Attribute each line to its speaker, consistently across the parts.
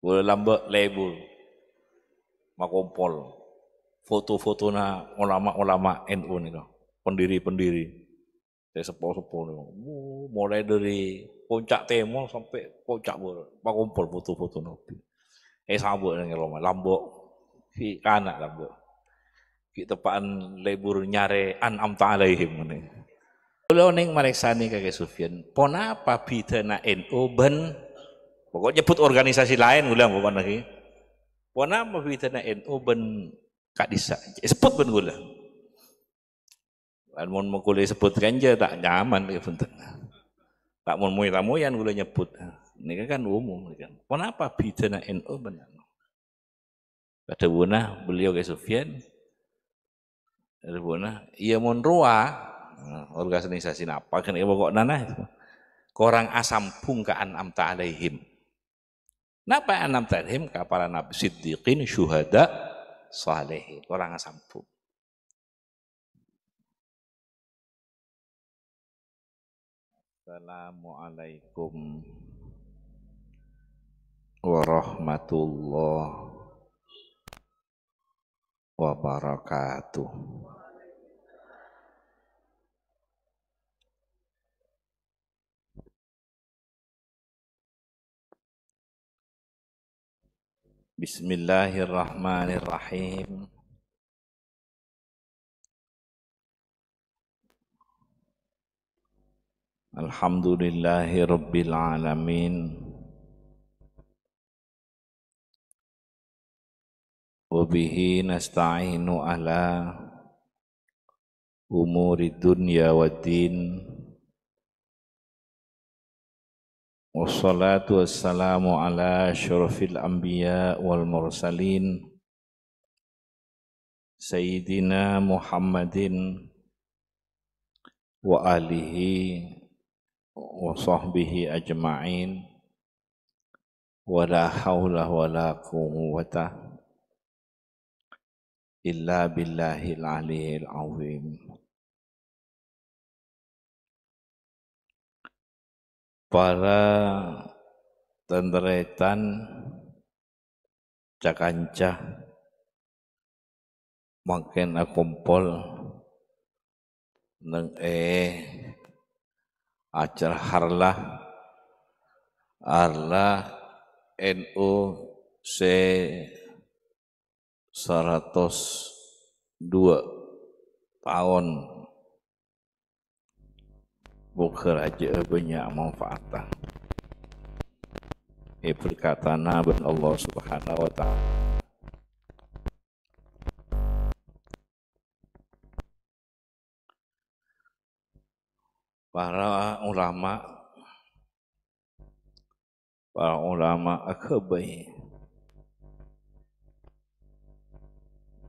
Speaker 1: Boleh lambak label, makompol, foto-foto na ulama-ulama NU nih, pendiri-pendiri, saya sepo-sepo nih, mulai dari puncak Temol sampai puncak makompol foto-foto nabi. Sabuk nih lambak, si kanak lambak, kita tepaan label nyare an'amta alaihim nih. Kalau neng mareksani kakek Sufyan, pona apa bidana NU ben, pokoknya nyebut organisasi lain ulang bukan lagi. Pona apa bidana NU ben kak disa, sebut ben gula. Kan mau kuliah sebut ganja tak nyaman ya bentuk. Tak mau tamuyan gula nyebut. Ini kan umum kan. Pona apa bidana NU ben? Kata buna beliau kakek Sufyan, kata buna, iya mon ruah. Organisasi apa kan pokok nana itu korang asampung ke an'amta alaihim. Napa an'amta alaihim ka para nabi siddiqin syuhada salihin korang asampung. Assalamualaikum warahmatullahi wabarakatuh. Bismillahirrahmanirrahim. Alhamdulillahi rabbil alamin. Wa bihi nasta'inu ala umuri dunya waddin. Wassalatu wassalamu ala asyrafil anbiya wal mursalin Sayyidina Muhammadin wa alihi wa sahbihi ajma'in wa la hawla wa la quwwata illa billahil aliyyil azim. Para tenderetan cakancah makin akumpol neng acara harlah NU se 102 tahun bekerja banyak manfaatnya. Berkatana ben Allah Subhanahu wa taala. Para ulama akabai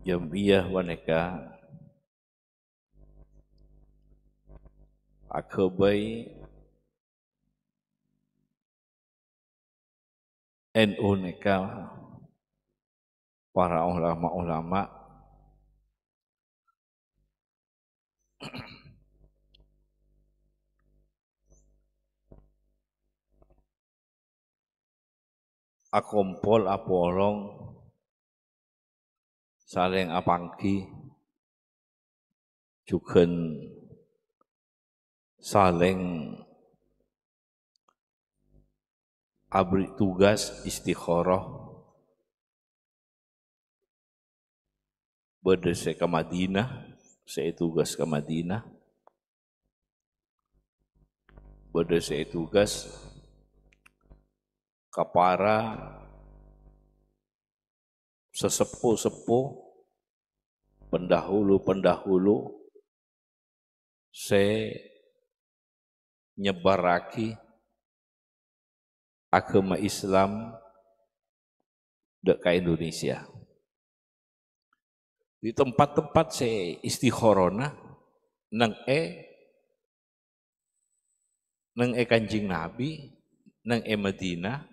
Speaker 1: Jamiyah waneka akabai NU neka para ulama akumpul apolong saling apangki juga saling abri tugas istikharah berdesa ke Madinah, saya tugas ke Madinah, berdesa tugas ke para sesepuh-sepuh pendahulu-pendahulu saya nyebaraki agama Islam ke Indonesia. Di tempat-tempat saya istikharona nang Kanjeng Nabi, nang Madinah,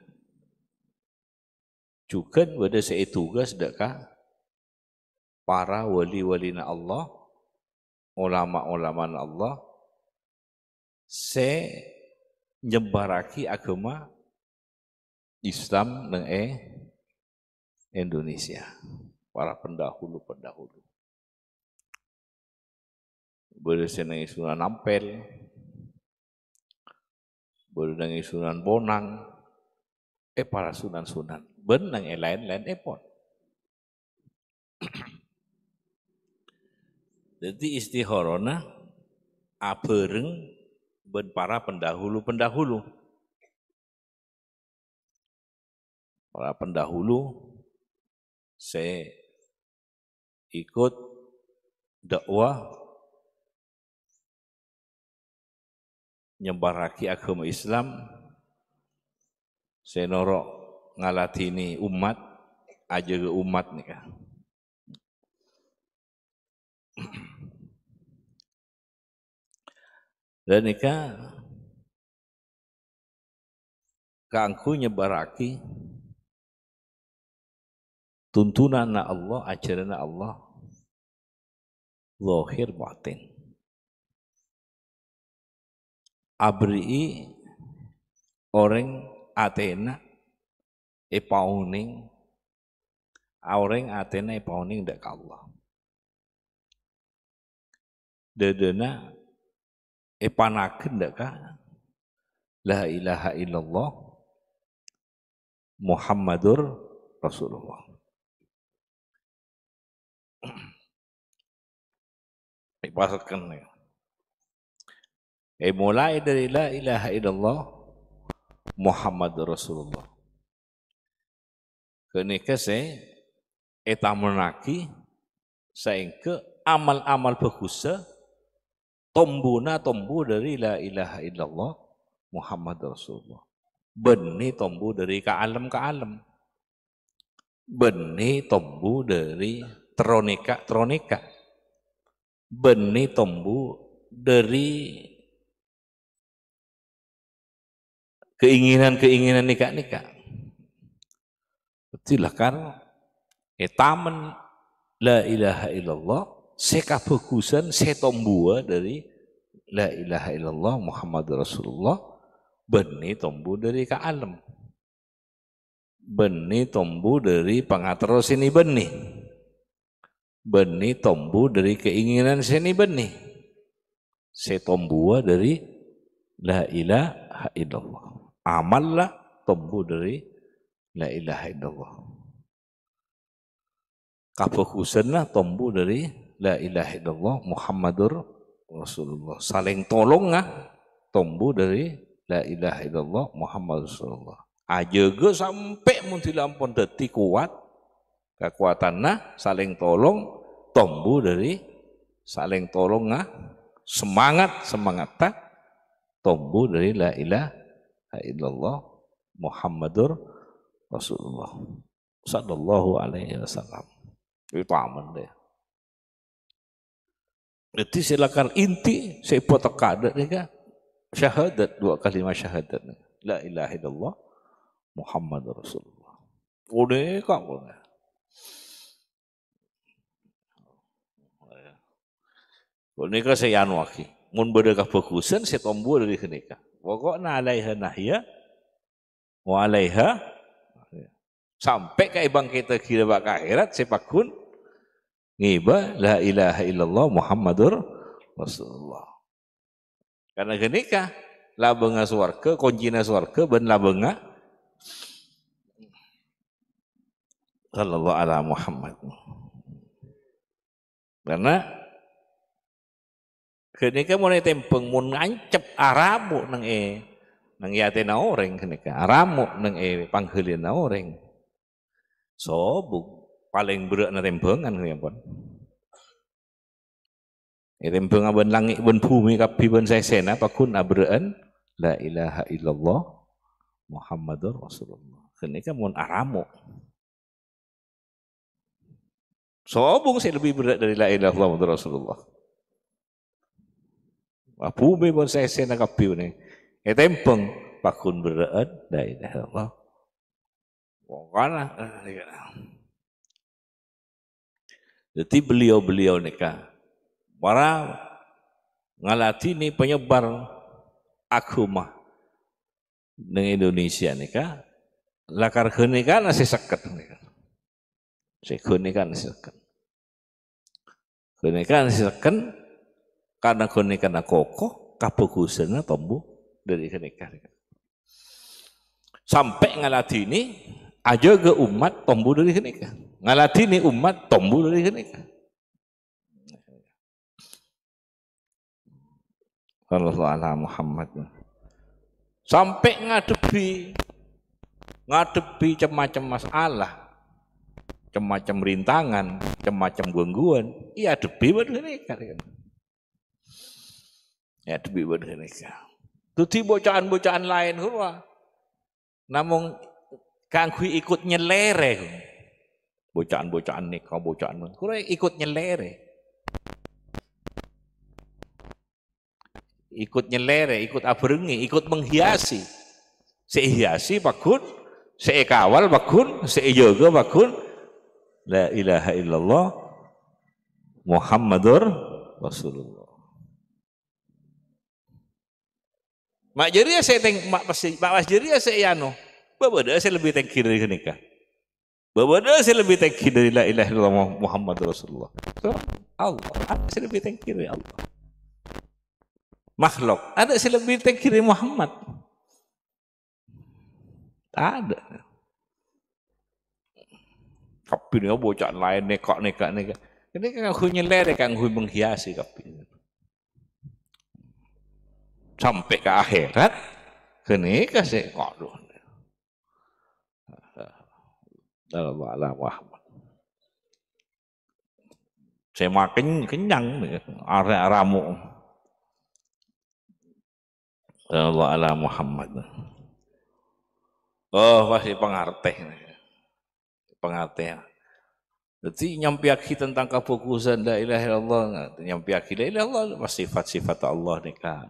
Speaker 1: juga pada saya tugas dekat para wali-wali na Allah, ulama-ulama na Allah, se nyebaraki agama Islam nang Indonesia, para pendahulu-pendahulu. Bersenangi Sunan Ampel, bersenangi Sunan Bonang, para sunan-sunan, benang lain-lain pun. Jadi istikharona abereng ben para pendahulu-pendahulu. Para pendahulu saya ikut dakwah nyebaraki agama Islam, saya norok ngalatini umat, aja ke umat nih kan. Dan nika kangku nyebaraki tuntunan Allah, ajaran Allah, zahir batin. Abri orang Athena pauning, orang Athena pauning dak Allah. Dedena panaken dak ka la ilaha illallah Muhammadur Rasulullah. Ipasatkan ya. Mulai dari la ilaha illallah Muhammadur Rasulullah. Kenika saya menaki saengke amal-amal bagusa tombuna tombu dari la ilaha illallah Muhammadur Rasulullah. Benih tombu dari ke alam. Benih tombu dari tronika. Benih tombu dari keinginan nikah. Betulah kan taman la ilaha illallah sekabagusan setombua dari la ilaha illallah Muhammadur Rasulullah. Benih tombu dari ke alam. Benih tombu dari pangatero sini benih. Benih tombu dari keinginan sini benih. Setombua dari la ilaha illallah. Amal lah tombu dari la ilaha illallah. Kafokusan lah tombu dari la ilaha illallah Muhammadur Rasulullah. Saling tolong tombu dari la ilaha illallah Muhammadur Rasulullah. Ajaga sampai muntilampun deti kuat kekuatanna saling tolong tombu dari saling tolong semangat tombu dari la ilaha illallah Muhammadur Rasulullah sallallahu alaihi wasallam. Itu aman deh. Jadi silakan inti saya buat tekadat ni kan syahadat, 2 kalimat syahadat la ilaha illallah Muhammadur Rasulullah. Udah kak boleh. Boleh saya anu aki. Mun berdeka fokusan saya tombu dari kenika. Pokoknya alaiha nahya wa alaiha sampai ke ibang kita kira bak akhirat sepakun ngiba la ilaha illallah Muhammadur Rasulullah. Karena kenika labenga swarga, kuncina swarga ben labenga sallallahu ala Muhammad. Karena kenika mulai tempeng mun ngancep aramu nang yatena orang kenika aramu nang pangheulina orang. Sobung paling berat na tempengan kenika pun. Tempeng aben langit ben bumi kapi ben sesena pakun abreen la ilaha illallah Muhammadur Rasulullah. Kenika mun aramu. Sobung saya lebih berat dari la ilaha illallah Muhammadur Rasulullah. Bumi pun saya nak kapiu ni. Tempeng pakun beraan la ilaha illallah. Pokoknya. Jadi beliau-beliau ni para ngalati ni penyebar agama dengan Indonesia ni lakar kenika nasi seket ni Keunikan silakan. Keunikan silakan karena keunikan kokoh, kabagusannya tumbuh dari keunikan. Sampai ngaladini aja ke umat tumbuh dari keunikan. Ngaladini umat tumbuh dari keunikan. Sallallahu alaihi Muhammad. Sampai ngadepi macam-macam masalah, macam-macam rintangan, macam-macam gangguan, iya depi buat mereka. Ya depi buat mereka. Tuti bocaan-bocaan lain hurwa. Namun kangku ikut nyelere. Bocaan-bocaan nikah, bocaan hurwa ikut nyelere. Ikut nyelere, ikut abrengi, ikut menghiasi. Sehiasi bakun, sekawal bakun, sejaga bakun. La ilaha illallah Muhammadur Rasulullah. Mak jadi saya mak mas jadi saya anu. Babada saya lebih tengki dari nikah. Babada saya lebih tengki dari la ilaha illallah Muhammadur Rasulullah. So, Allah, saya lebih tengki dari Allah. Makhluk, ada saya lebih tengki dari Muhammad. Ada. Tapi ini bocaan lain nekak. Ini kan aku nyelere, kan aku menghiasi tapi. Sampai ke akhirat, kenika sih, waduh. Dalam alam Muhammad. Saya makin kenyang, area ramu. Dalam alam Muhammad. Oh, masih pengertian. Jadi nyampiaki tentang kefokusan la ilaha illallah, nyampiaki la ilaha illallah sifat-sifat Allah nikah.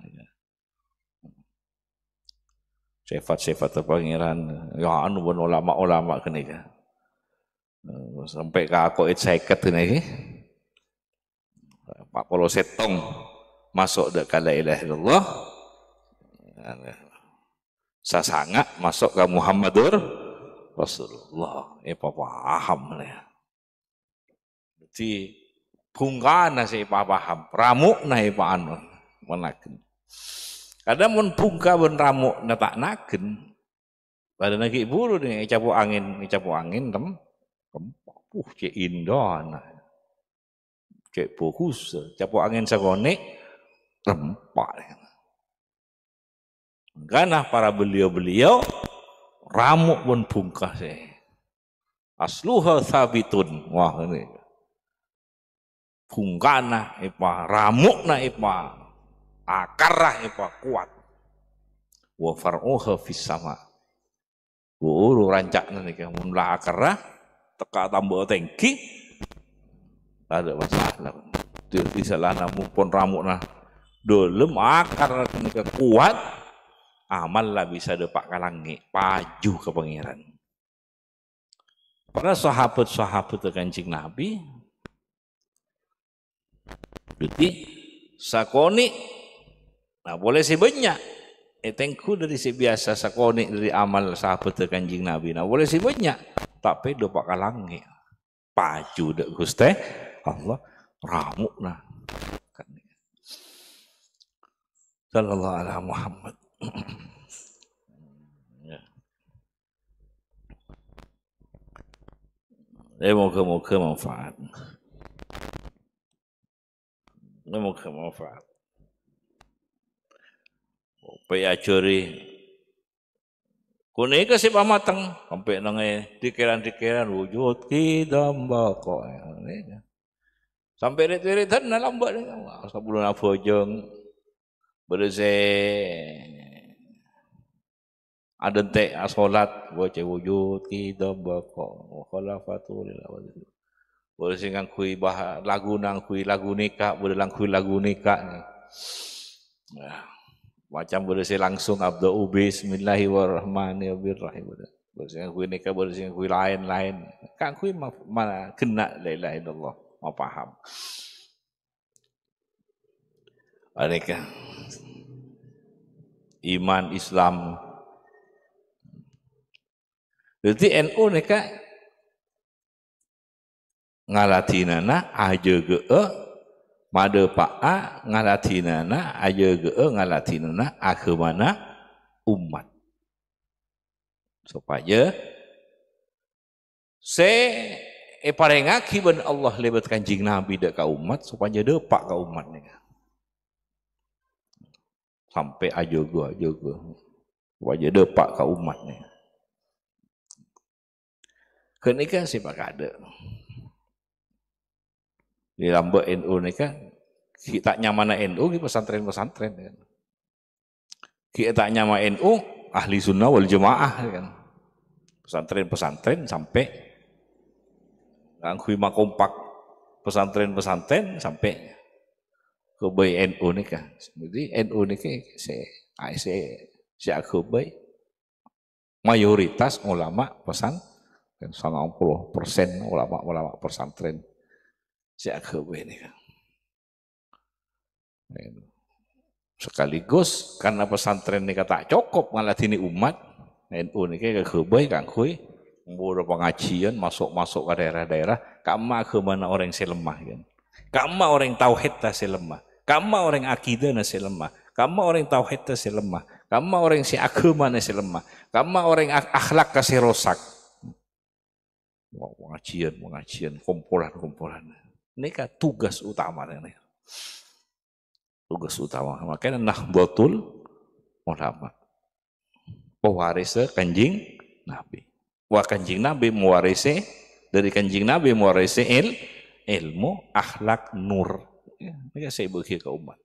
Speaker 1: Sifat-sifat pangeran, ya anu pun ulama-ulama kenika. Sampai ke aku seket ini, Pak Polo Setong masuk ke la ilaha illallah, sasanga masuk ke Muhammadur Rasulullah. Paham ya. Jadi bungkana sih paham, ramuk nahi anu menaken. Kadang mun bungka mun ramuk netak naken, pada nagi buru nih capu angin tem, cek indah, cek fokus, capu angin sagone, rempak. Karena para beliau ramuk pun bungka sih. Asluha sabitun, wah ini. Bungkana ipa, ramukna ipa, akarah ipa kuat. Wa far'uha fis sama. Uru rancakna nih mun lah akarah teka tambah tengki. Ada masalah. Di salahna pun ramukna dolem akar nika kuat. Amal lah bisa depak kalangi, paju ke pangeran. Para sahabat-sahabat Kanjeng Nabi jadi sakoni, nah boleh si banyak. Tengku dari si biasa sakoni dari amal sahabat Kanjeng Nabi. Nah boleh si banyak, tapi dopak kalangi, paju dek Gusti Allah ramuk nah. Sallallahu alaihi Muhammad. Moga-moga manfaat. Moga manfaat. Paya ajari. Kune ke si pamateng sampai nange dikiran wujud kidamba kok. Sampai rit-ritan nalambak nih. Sebelum abojong berse ada teh salat baca wujud kidamba kok. Khalafatul awal. Boleh singgang kui lagu nikah, boleh langkui lagu nikah nih. Nah, macam boleh sih langsung abda bismillahirrahmanirrahim. Boleh singgang kui nikah, boleh singgang kui lain-lain. Kan kui mana kena la ilaha illallah, mau paham. Mereka iman Islam. Jadi NU nikah ngalatinana aja gee made paa ngalatinana aja gee ngalatinana ageumana umat supaya parengaki ben Allah lebat kanjing Nabi dek ka umat supaya depak ka umat nih sampai aja ge supaya depak ka umat nih kenika si pak ada di lambek NU nih kan kita nyamana NU di pesantren-pesantren kan kita nyama NU ahli sunnah wal jamaah kan pesantren-pesantren sampai ngangkui kompak pesantren-pesantren sampai ke bay NU nih kan jadi NU nih kan si aku bay mayoritas ulama pesan kan 90% ulama pesantren si aku bay nih kan sekaligus karena pesantren ini kata cukup ngalatini umat NU ini kayak kebay kangkui membawa pengajian masuk ke daerah-daerah kama ke mana orang yang lemah kan kama orang tauhid tas lemah kama orang akidah nasi lemah kama orang tauhid tas lemah kama orang si agama nasi lemah kama orang akhlak kasih rosak pengajian kumpulan ini kan tugas utama nih tugas utama makanya nahdlatul ulama pewaris kanjing Nabi kanjing Nabi mewarisi dari kanjing Nabi mewarisi ilmu akhlak nur ya, ini saya bagi ke umat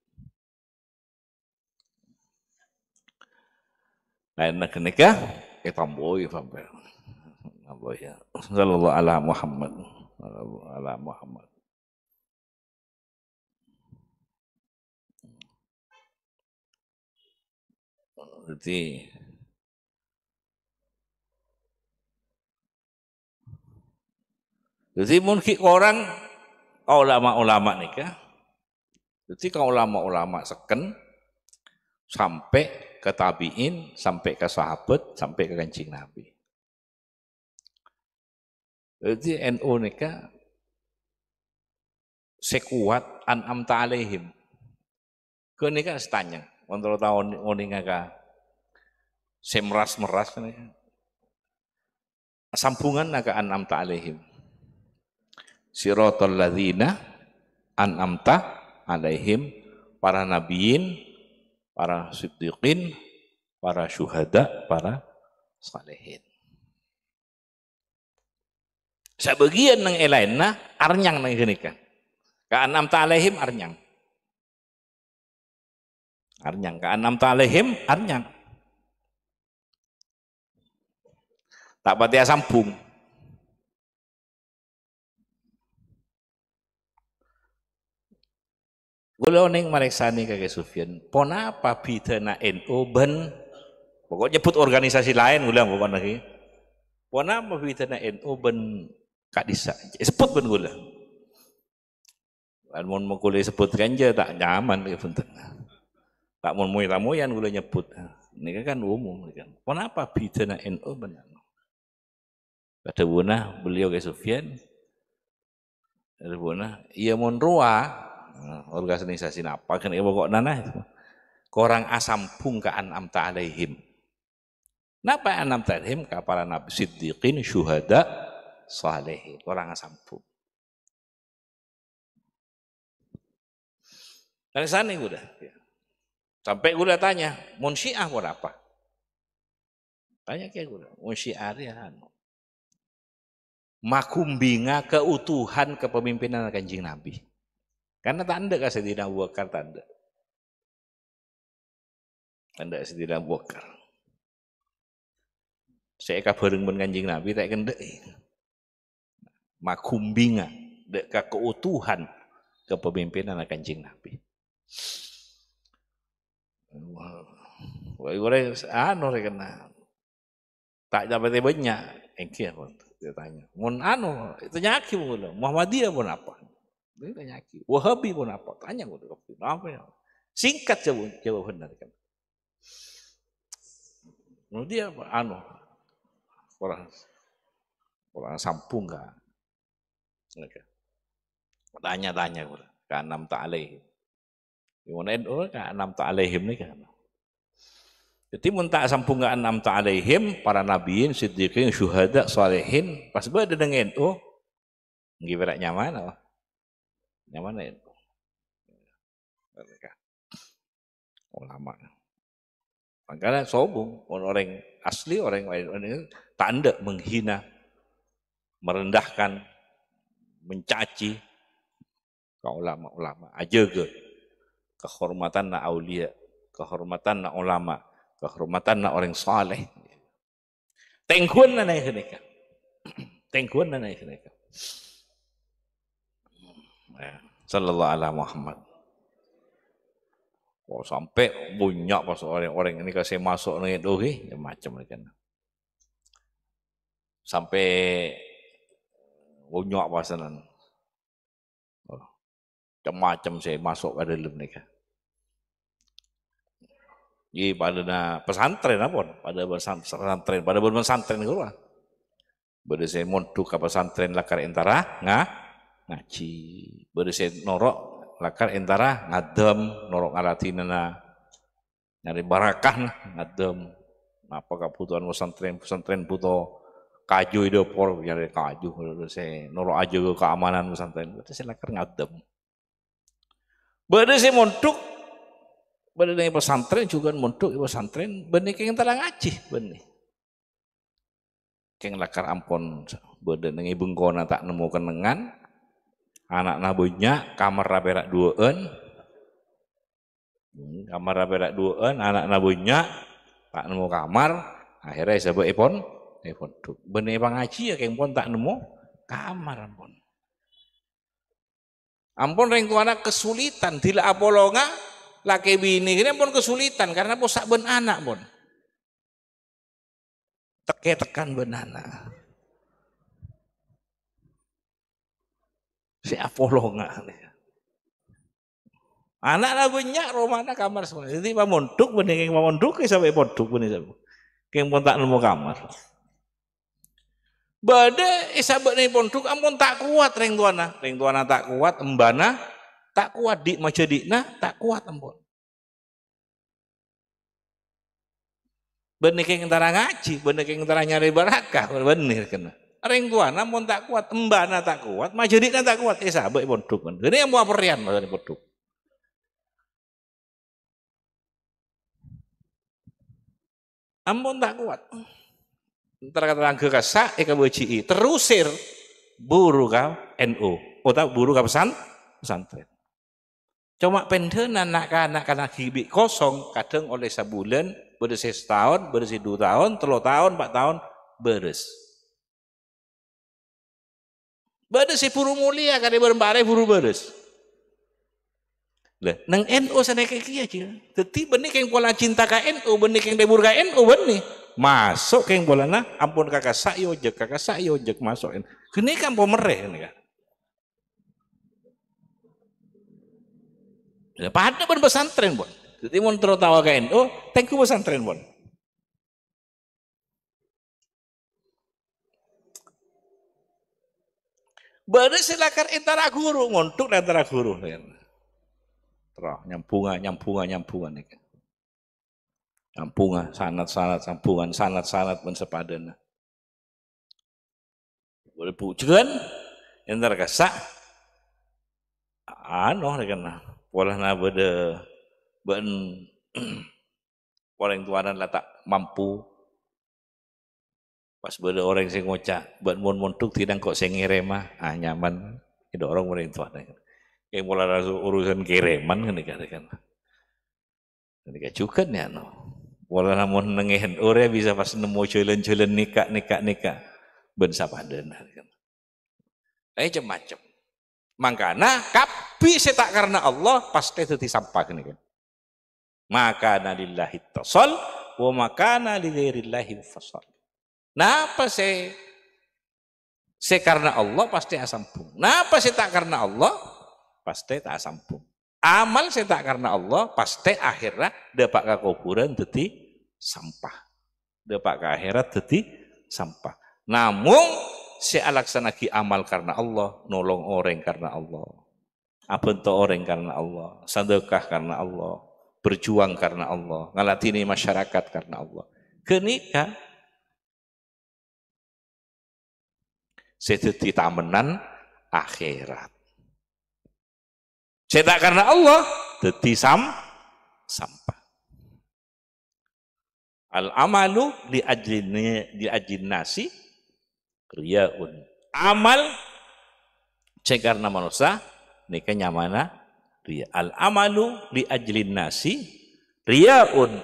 Speaker 1: lain kenika kita boy sampai ya sallallahu ala Muhammad ala Muhammad jadi mungkin orang ulama-ulama nih kan jadi kalau ulama-ulama seken sampai ke tabiin sampai ke sahabat sampai ke kanjeng Nabi jadi NU nih kan sekuat an'amta alaihim kene kan setanya untuk tahun oninga ka semras-meras kan sambungan naga an'amta alaihim siratal ladzina an'amta alaihim para nabiin para siddiqin para syuhada para salihin sebagian nang elainna arnyang nang genika ka an'amta alaihim arnyang ka an'amta alaihim arnyang tak pati sambung kula ning mareksani kake Sufyan ponapa bidana NU ben pokoknya nyebut organisasi lain kula bukan lagi ponapa bidana NU ben kadisa sebut ben kula lan mun kula sebut ganja tak nyaman punten tak mun tamu-tamuyan kula nyebut niki kan umum kan ponapa bidana NU ben kadawuna beliau ke Sufyan kadawuna iya mun ruah organisasi apa kan pokok nana itu korang asambung ke an'amta alaihim napa an'amta alaihim ke para nabi siddiqin syuhada salihin korang asambung dari sana udah sampai gue tanya mun syiah pun apa tanya kayak gue mun syiah ya makumbinga keutuhan kepemimpinan kanjeng Nabi karena tanda kasih tidak Bakar tanda tidak Bakar saya kabareng men kanjeng Nabi tak kendek makumbinga dek keutuhan kepemimpinan kanjeng Nabi wah gue anu kena tak dapat banyak engkir dia tanya mun anu itu nyaki mulu Muhammadiyah pun apa dia nyaki Wahabi pun apa tanya gue apa ya singkat jawaban dari kan dia anu orang sambung enggak Tanya-tanya ke enam ta'alaihim. Gimana NU ke enam ta'alaihim ini kan. Jadi muntak sampung ke enam ta'alaihim, para nabiin, siddiqin, syuhada, salihin, pas berada dengan NU, gimana nyaman apa? Nyaman NU. Ulama. Makanya sombong, orang asli, orang tanda menghina, merendahkan, mencaci kaum ulama-ulama aja ke kehormatan na aulia, kehormatan na ulama, kehormatan na orang saleh. Tengkuan na naik mereka. Tengkuan na naik mereka. Sallallahu alaihi Muhammad. Oh, sampai banyak pas orang-orang ini kasih masuk nih itu macam kan. Sampai banyak pasanan. Oh, macam saya masuk pada dalam nikah. Jadi pada pesantren apa? Pada pesantren, pada pesantren itu lah. Pada saya mondok ke pesantren lakar entara ngaji. Pada saya norok lakar entara ngadem, norok ngaratinana nyari barakah ngadem. Apa kebutuhan pesantren butuh kaju itu por nyari kaju. Saya norok aja ke keamanan pesantren. Pada saya lakar ngadem. Pada saya mondok, pada dengan pesantren juga mondok pesantren, benih keng entara ngaji benih. Keng lakar ampon, pada dengan bengkona tak nemu kenengan. Anak nabunya kamar raberak duaan, anak nabunya tak nemu kamar, akhirnya sebab ipon tuh benih pangaji ya keng pon tak nemu kamar ampon reng tuana kesulitan tidak apolonga laki bini ini pun kesulitan karena posak ben anak pun tekan ben anak. Si apolonga anak lagunya romana kamar semua jadi pamonduk benih keng pamonduk sampai ponduk benih keng pun tak nemu kamar bade isabek nih ponduk ampun tak kuat reng tuana tak kuat embana tak kuat di macedikna tak kuat ampun benih keng antara ngaji benih keng antara nyari barakah benih kena reng tuana ampun tak kuat embana tak kuat macedikna tak kuat isabek ponduk ini yang mau aperian dari ponduk ampun tak kuat terkadang kesak BCI terusir buru ka NU atau buru ka pesantren cuma pendenan anak hibik kosong kadang oleh sebulan bersih setahun bersih 2 tahun 3 tahun 4 tahun beres si buru mulia kali berembare buru beres lah nang NU sana kayak aja dadi benih keng pola cinta ka NU benih keng debur ka NU benih masuk keng bolana ampun kakak sayo jek masukin gini kan pemereh ini kan ya, pada ben pesantren bon jadi mun tertawa ke NU tengku pesantren bon bade silakan antara guru ngontuk antara guru terus nyambungan nih kan nyambungan sanat sambungan sanat mensepadana boleh pujian yang terkesak kan pola na bade ben orang tuanan lah tak mampu pas bade orang sing ngocak ben monduk tidak kok sing ngeremah nyaman itu orang tuanan kayak pola urusan kireman kan ini juga nih wala namun nengen ore bisa pas nemu jalan-jalan nikah ben sapadana kan. Macam-macam. Mangkana kapi setak karena Allah pasti dadi sampah kan. Makana lillahi tasal wa makana li ghairillahi fasal. Napa se karena Allah pasti asampung. Napa se tak karena Allah pasti tak asampung. Amal saya tak karena Allah pasti akhirnya dapat ke kuburan jadi sampah dapat ke akhirat jadi sampah namun saya laksanakan amal karena Allah nolong orang karena Allah Apa itu orang karena Allah, sedekah karena Allah, berjuang karena Allah, ngalatini masyarakat karena Allah. Kenika sedeti tamenan akhirat. Cedak karena Allah, dadi sampah. Al amalu di ajin nasi riyaun. Amal cek karena manusia nika nyamana riya. Al amalu di ajlin nasi riyaun.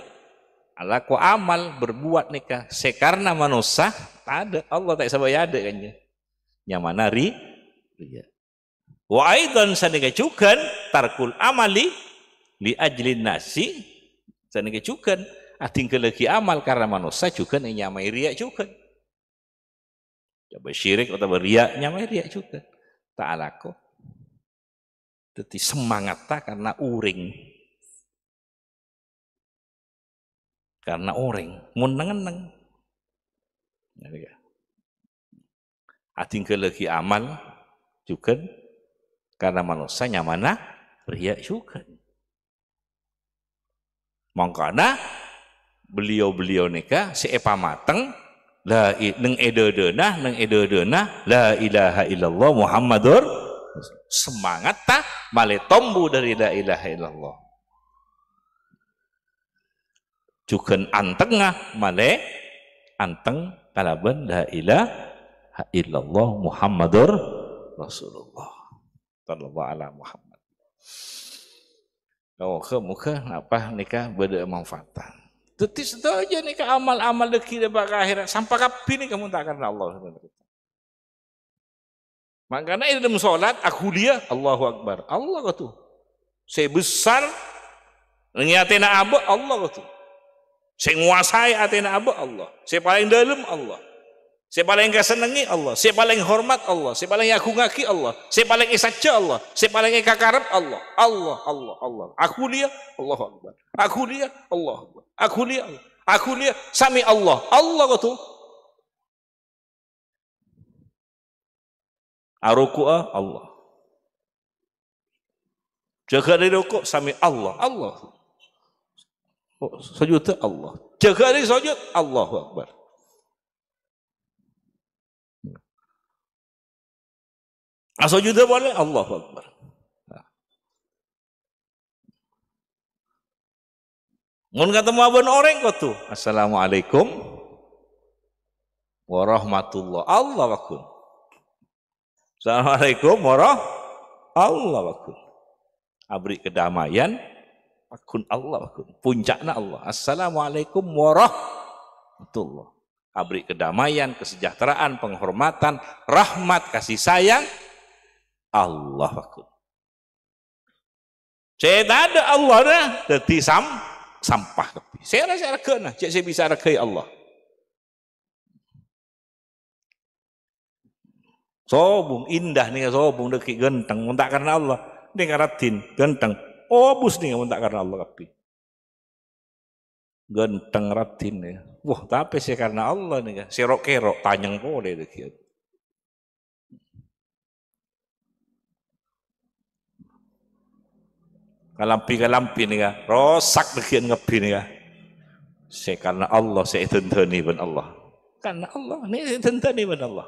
Speaker 1: Alaku amal berbuat nika sekarna manusia ada Allah tak sabaya ada kan nyamana riya. Wa aidan sanika juga tarkul amali li ajlin nasi sanika juga ating lagi amal karena manusia juga yang nyamai riya juga. Coba syirik atau riya nyamai riya juga. Tak alako. Jadi semangat tak karena uring. Karena uring. Mun nengeneng. Ating lagi amal juga karena manusia nyamana riya juga. Makanya beliau-beliau nika seepa mateng la neng ededena la ilaha illallah Muhammadur semangat ta male tombu dari la ilaha illallah juken antengah male anteng kalaban la ilaha illallah Muhammadur Rasulullah sallallahu alaihi Muhammad. Muka apa nikah beda manfaatan. Tetis itu aja nih ke amal-amal deki debat akhirat sampai kapan nih kamu tak karena Allah. Makanya ini dalam sholat aku dia Allahu Akbar Allah kata saya besar ngiatina abah Allah kata saya nguasai atina abah Allah saya paling dalam Allah saya paling kesenangi Allah saya paling hormat Allah saya paling aku ngaki Allah saya paling isaja Allah saya paling kakarep Allah Allah Allah Allah aku dia Allahu Akbar aku dia Allah Akbar aku dia sami Allah Allah kata aruku'a Allah jaga dari rukuk sami Allah Allah sujud Allah jaga dari sujud Allahu Akbar sujud boleh Allahu Akbar mun ketemu abon orang kok tuh assalamualaikum warahmatullah Allah wakun assalamualaikum Allah wakun abri kedamaian wakun Allah wakun puncakna Allah assalamualaikum warahmatullah abri kedamaian kesejahteraan penghormatan rahmat kasih sayang Allah wakun saya ada Allah dah jadi sampah kepi saya rasa regana cek saya bisa regai Allah sobung indah nih sobung deki genteng muntak karena Allah nih karatin genteng obus nih muntak karena Allah kepi genteng ratin nih wah tapi saya karena Allah nih serok kerok tanyang boleh deki kalampi nih rosak deki ngepi nih saya karena Allah saya tenteni ben Allah karena Allah nih saya tenteni ben Allah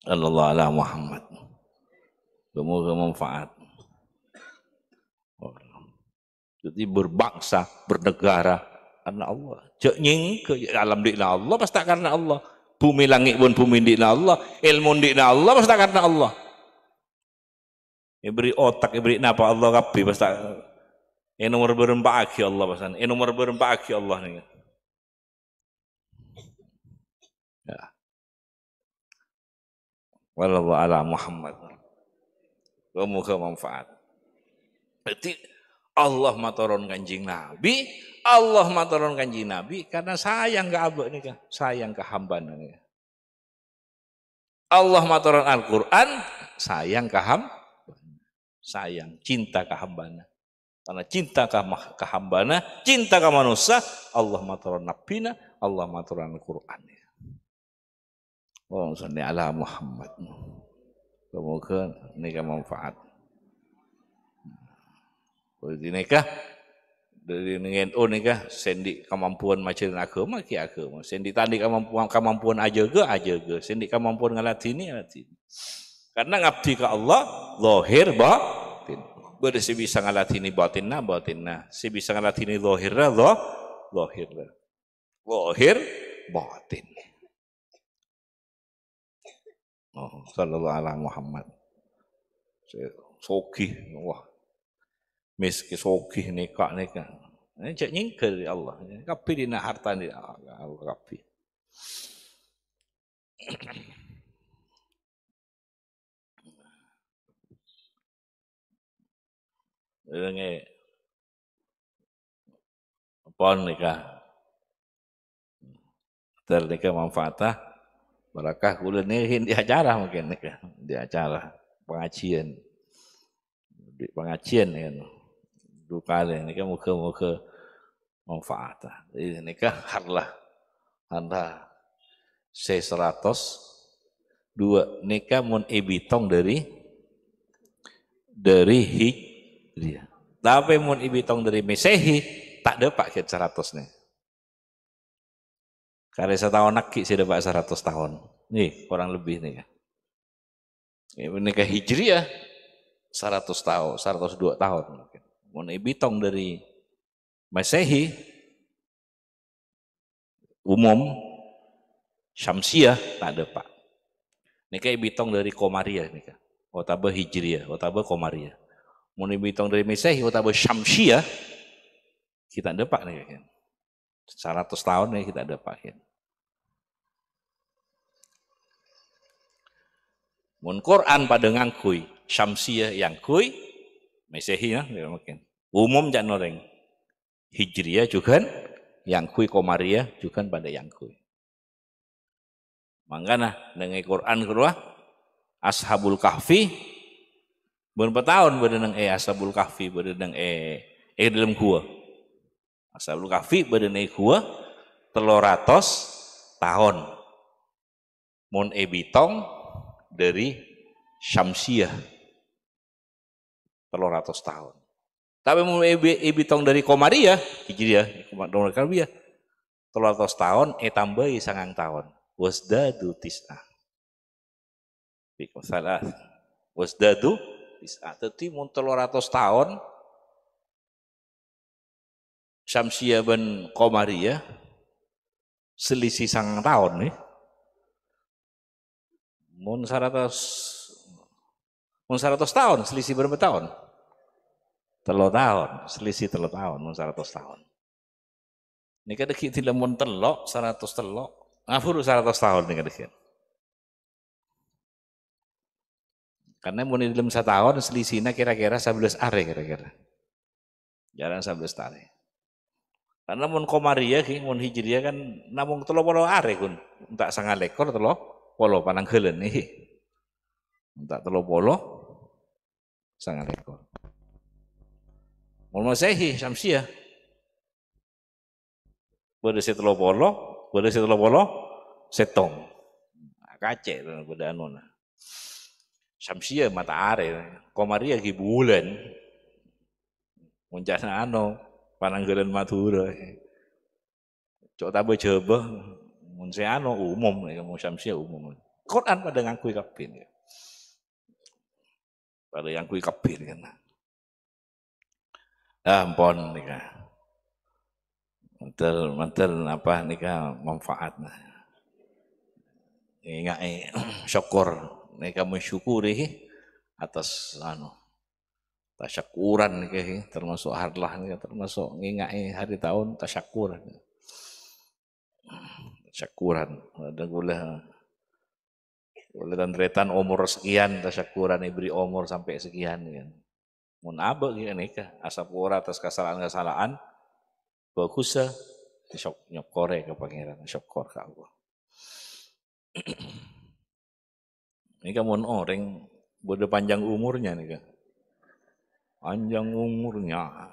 Speaker 1: Allah ala Muhammad semoga manfaat jadi berbangsa bernegara karena Allah cek nying ke alam dina Allah pasti karena Allah bumi langit pun bumi dina Allah ilmu dina Allah pasti karena Allah beri otak beri napa Allah kapi pasti nomor berempat aki Allah pasti nomor berempat aki Allah nih ya wallahu ala Muhammad semoga manfaat berarti Allah maturun kanjing Nabi Allah maturun kanjing Nabi karena sayang ke abah nih kan sayang ke hamba nih Allah maturun Al-Quran sayang ke hamba sayang cinta ke hambana karena cinta ke hambana cinta ke manusia Allah maturun nabina Allah maturun Al-Quran Allahumma shalli ala Muhammad Semoga nikah manfaat. Jadi nikah dari NU nikah sendi kemampuan majelis agama ki agama, sendi tadi kemampuan aja ke, sendi kemampuan ngalatini. Karena ngabdi ke Allah zahir batin. Bade si bisa ngalatini batinna, si bisa ngalatini zahirna zahirna. Zahir batin. Oh, sallallahu alaihi Muhammad. Sogih, wah. Miskin sogih nikah. Ini cak nyingkir di Allah. Kabeh dina harta di Allah kabeh. Ini apa nikah? Ternikah manfaatah barakah kula di acara mungkin nikah, di acara pengajian. Di pengajian kan. Dukane nikah muga-muga manfaatah. Jadi nikah harlah C100 dua nikah mun ibitong dari hijriah. Tapi mun ibitong dari Masehi tak dapat ke 100 nih. Karena setahun nak sih dapat 100 tahun. Nih kurang lebih nih ya. Nikah hijriah 100 tahun, 102 tahun mungkin. Mun ibitong dari Masehi umum Syamsiah tak dapat. Nikah ibitong dari Komariah nikah. Otaba hijriah, otaba Komariah. Mun ibitong dari Masehi, otaba Syamsiah kita dapat nih kan. 100 tahun nih kita dapat kan. Mun Quran pada ngangkui Syamsiah yang kui Masehi ya mungkin. Umum jangan noreng. Hijriah juga yang kui Komariah juga pada yang kui. Mangkana dengan Quran kedua Ashabul Kahfi berapa tahun berdenang Ashabul Kahfi berdenang dalam gua. Ashabul Kahfi berdenang gua 300 tahun. Mun bitong dari Syamsiah 300 tahun. Tapi mun bitong dari Komariah Hijriah Komariah 300 tahun tambahi 9 tahun. Wasdadu tis'ah. Salah. Wasdadu tis'ah. Jadi mun 300 tahun Syamsiah ben Komariah selisih 9 tahun nih. Mun 100 tahun selisih berapa tahun? 3 tahun, selisih 3 tahun mun 100 tahun. Nika deki tidak mun telok 100 telok, ngafur 100 tahun nika deki. Karena mun dalam 1 tahun selisihnya kira-kira 11 are kira-kira. Jarang 11 are. Karena mun Komariah ki mun Hijriah kan namung 30 are kun. Entak 9 ekor 30 pananggeuleuh nih. Entak 30 9 ekor. Mun Masehi Syamsiah berdesi 30, berdesi 30 setong. Kace beda anuna. Syamsiah matahari, Komariah ki bulan. Muncana pananggeuleuh Madura. Cok tabe jebeh mun umum mun Syamsiah umum. Quran pada ngakui kabeh. Pada ngakui kabeh kan. Ampun nikah. Mantel apa nikah manfaatnya. Ingat syukur nikah mensyukuri atas tasyakuran nikah termasuk harlah nikah termasuk ngingai hari tahun tasyakuran. Tasyakuran ada gula dan umur sekian tasyakuran diberi umur sampai sekian kan. Mun abah nikah asapura atas kesalahan-kesalahan bagusnya nyokore ke pangeran syukur ke Allah. Ini kan mun orang bodoh panjang umurnya nih kan. Panjang umurnya.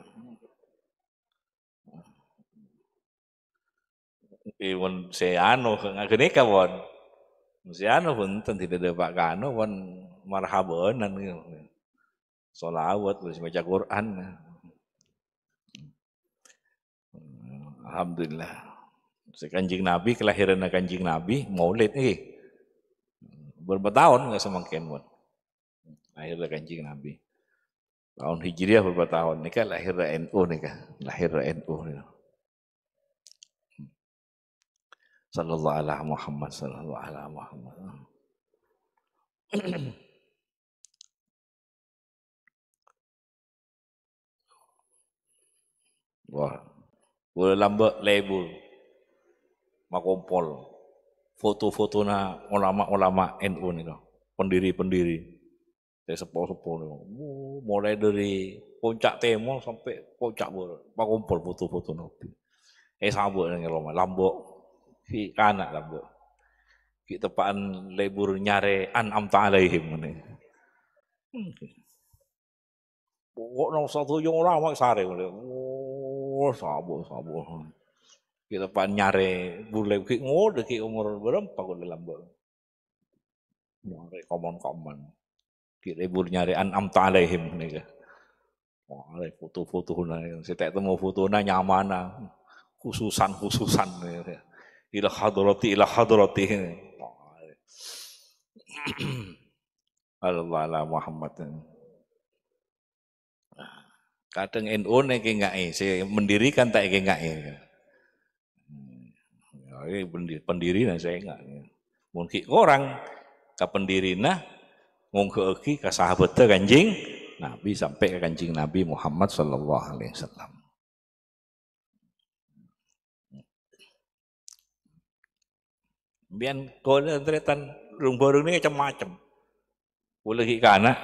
Speaker 1: Mun saya ngagene ka won. Si pun tidak ada Pak Kano pun marhabanan gitu. Sholawat terus baca Quran. Alhamdulillah. Kanjeng Nabi, kelahiran Kanjeng Nabi, Maulid nih. Berapa tahun nggak semakin pun. Lahir Kanjeng Nabi. Tahun Hijriah berapa tahun? Nih kan lahir NU nih kan. Lahir NU nih. Sallallahu alaihi Muhammad sallallahu alaihi Muhammad. Wah, boleh lambak label, makompol, foto-foto na ulama-ulama NU nih kan, pendiri-pendiri, saya sepuh-sepuh nih, mulai dari puncak Temol sampai puncak Bor, makompol foto-foto nabi. Sabuk nih kalau lambok, si anak lambok, kita tepaan label nyare an'amta alaihim nih. Pokoknya satu yang ulama sare, sabuk. Kita pan nyare bule ki ngode ki umur berapa kok dalam bol. Nyare komon-komon. Ki libur nyare an'amta alaihim nika. Wah, foto-foto na saya temu fotona nyamana. Khususan nih. Ila hadrati. Allah Muhammad. Kadang NU nek enggak saya mendirikan tak enggak pendiri nah saya enggak. Mungkin orang ke pendiri nah ngongkeki ke sahabat Kanjeng Nabi sampai ke Kanjeng Nabi Muhammad sallallahu alaihi wasallam. Bian kalau tretan rung-barung ini macam-macam. Boleh ki kana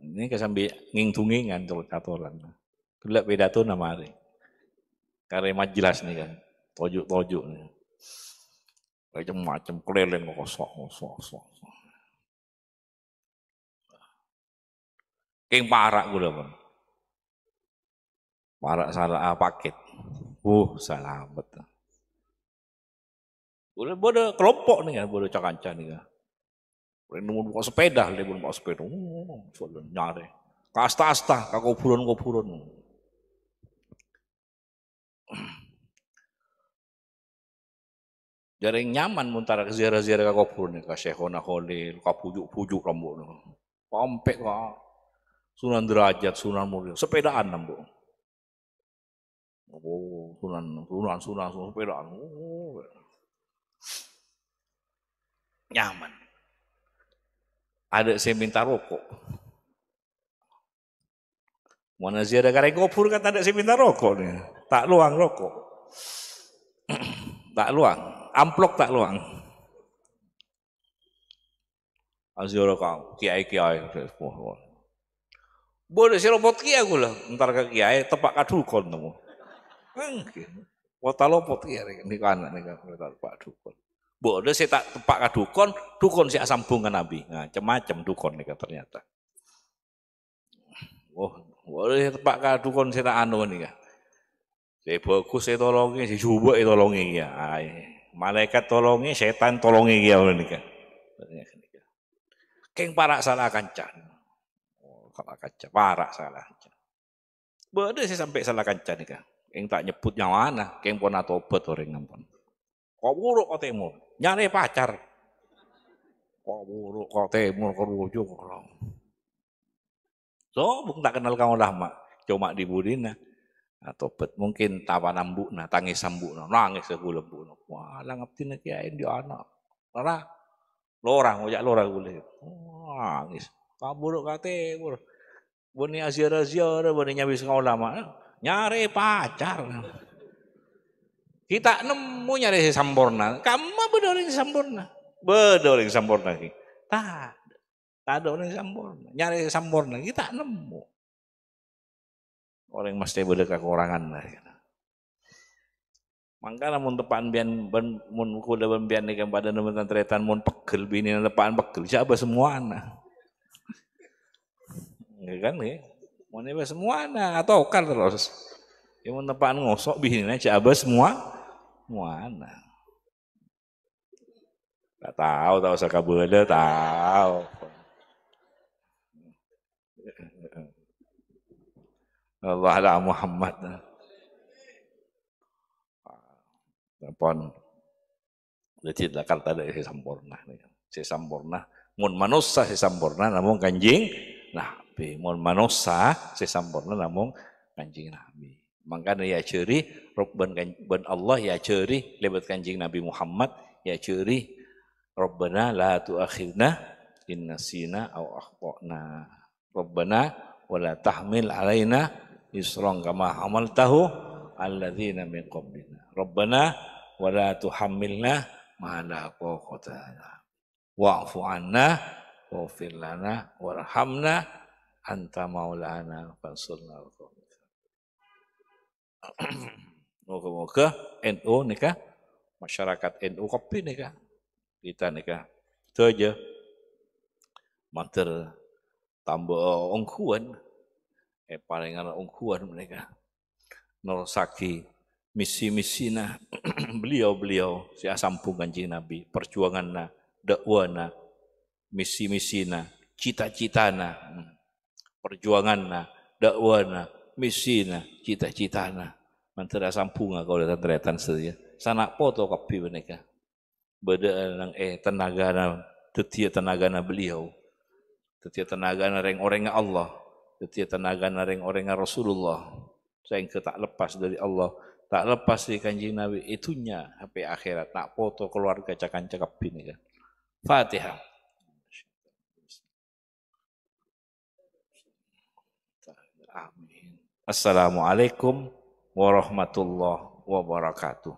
Speaker 1: ini kesambi nging-tungingan katoran. Gelak pidato nama hari. Kare majelis nih kan. Tojuk nih. Macam-macam kelelen kosok. Keng parak gula pun. Parak salah paket. Selamat. Boleh kelompok nih kan, boleh cakanca nih kan. Boleh bawa sepeda, dia boleh bawa sepeda. Nyari. Kasta-asta, kakuburan. Jaring nyaman muntara ke ziarah-ziarah kakuburan nih, ke Syekhona Khalil, ke pujuk-pujuk rambut. Sampai ke Sunan Derajat, Sunan Muria, sepedaan rambut. Sunan sepedaan. Nyaman. Ada saya minta rokok. Mana ziarah karek kubur kan ada saya minta rokok nih. Tak luang rokok. Tak luang. Amplok tak luang. Aziarah kau, kiai. Boleh si robot kiai aku lah. Ntar ke kiai tepak kadukon temu. Kota lopot kiai ini anak nih kan tepak kadukon. Boleh saya tak tepak kadukon, dukon si sambungan Nabi. Nah, macam dukon nih ternyata. Boleh tepak kadukon saya tak anu nih kan. Saya bagus saya tolongi, saya coba saya tolongi ya. Malaikat tolongi, setan tolongi ya nih kan. Keng parak salah kancan. Salah kancan, parak salah kancan. Boleh saya sampai salah kancan nih kan. Keng tak nyebut nyawana, keng pun tobat orang ngampun. Kau buruk kau temur, nyari pacar. Kau buruk kau temur kerujuk. So, bung tak kenal kamu lama, cuma di Budina. Tobat mungkin tawa nambuk na, tangis sambuk na, nangis sebulan bu. Wah, langaptin na kiain di anak. Lorang, ojak lorang boleh. Nangis. Kau buruk kau temur. Boni aziarah, boni nyabis kau lama. Nyari pacar. Kita nemu nyari sampurna. Kamu bedoling sampurna. Bedoling sampurna. Tak ada orang sampurna. Nyari sampurna. Kita nemu. Orang mesti beda kekurangan. Mangkana mun tepaan bian mun kuda bian nih pada nemetan tretan mun pegel bini tepaan pegel. Siapa semua anak. Kan nih. Mun semua anak atau kan terus. Ya mun tepaan ngosok bini siapa semua anak. Tak tahu sakabela tahu. Allah ala Muhammad. Pon jadi Jakarta dari sempurna. Sempurna. Mun manusia sempurna namun kanjing Nabi. Mun manusia sempurna namun kanjing Nabi. Makanya ya ceri ben Allah ya ceri lebat kanjing Nabi Muhammad ya ceri Rabbana la tu'akhidna in nasina aw akhtana. Rabbana wala tahmil alaina isran kama hamaltahu alladzina min qablina. Rabbana wala tuhammilna ma la taqata lana. Wa'fu 'anna waghfir lana warhamna anta maulana fansurna moga-moga NU nikah masyarakat NU kopi nikah kita nikah itu aja manter tambah ongkuan paling ana ongkuan mereka nersaki misi-misina beliau-beliau si asampung kanjeng Nabi perjuanganna dakwana misi-misina cita-citana perjuanganna dakwana misina cita-citana manter asampunga kalau datang teretan saja sanak foto kopi mereka beda nang tetia tenagana beliau tetia tenagana reng-orengnya Allah tetia tenagana reng-orengnya Rasulullah saya tak lepas dari Allah tak lepas dari kanjeng Nabi itunya sampai akhirat tak foto keluarga cakan cakap ini kan Fatihah. Amin. Assalamualaikum warahmatullahi wabarakatuh.